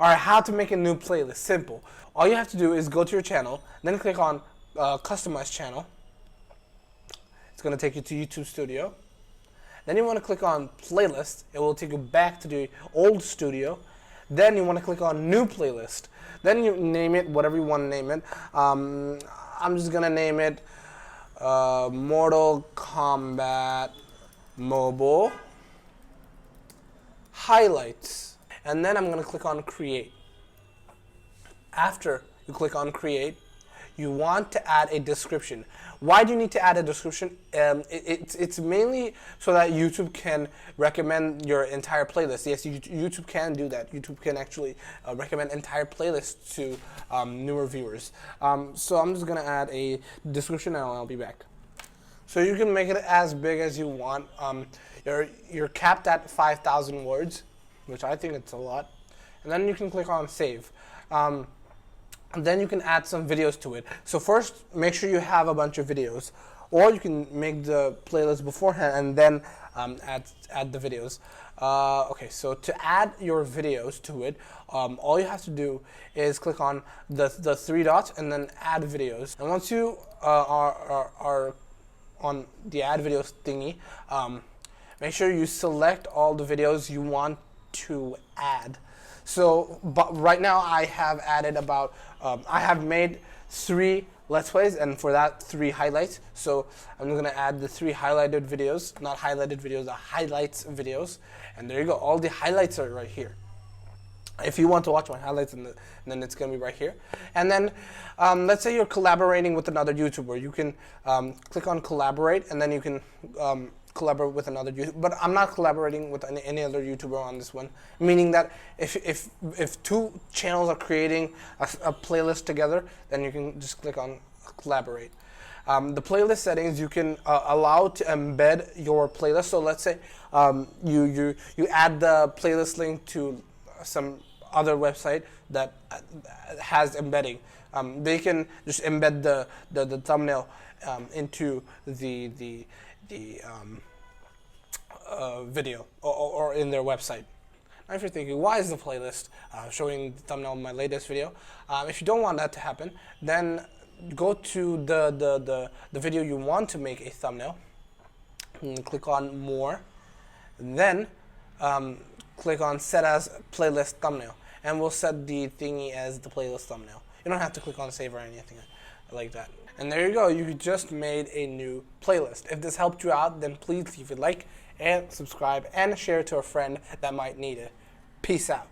Alright, how to make a new playlist. Simple. All you have to do is go to your channel, then click on Customize Channel. It's going to take you to YouTube Studio. Then you want to click on Playlist. It will take you back to the old studio. Then you want to click on New Playlist. Then you name it whatever you want to name it. I'm just going to name it Mortal Kombat Mobile Highlights. And then I'm going to click on Create. After you click on Create, you want to add a description. Why do you need to add a description? It's mainly so that YouTube can recommend your entire playlist. Yes, YouTube can do that. YouTube can actually recommend entire playlists to newer viewers. So I'm just going to add a description and I'll be back. So you can make it as big as you want. You're capped at 5,000 words, which I think it's a lot. And then you can click on Save. And then you can add some videos to it. So first, make sure you have a bunch of videos, or you can make the playlist beforehand and then add the videos. Okay, so to add your videos to it, all you have to do is click on the three dots and then Add Videos. And once you are on the Add Videos thingy, make sure you select all the videos you want to add. So, but right now I have added about, I have made 3 Let's Plays, and for that 3 highlights. So I'm going to add the 3 highlighted videos, not highlighted videos, the highlights videos. And there you go, all the highlights are right here. If you want to watch my highlights, then it's going to be right here. And then let's say you're collaborating with another YouTuber. You can click on Collaborate, and then you can collaborate with another YouTuber. But I'm not collaborating with any other YouTuber on this one, meaning that if 2 channels are creating a playlist together, then you can just click on Collaborate. The playlist settings, you can allow to embed your playlist. So let's say you add the playlist link to some other website that has embedding. They can just embed the thumbnail into the video or in their website. Now if you're thinking, why is the playlist showing the thumbnail of my latest video? If you don't want that to happen, then go to the video you want to make a thumbnail and click on More, and then click on Set as Playlist Thumbnail, and we'll set the thingy as the playlist thumbnail. You don't have to click on Save or anything like that. And there you go, you just made a new playlist. If this helped you out, then please leave a like and subscribe and share it to a friend that might need it. Peace out.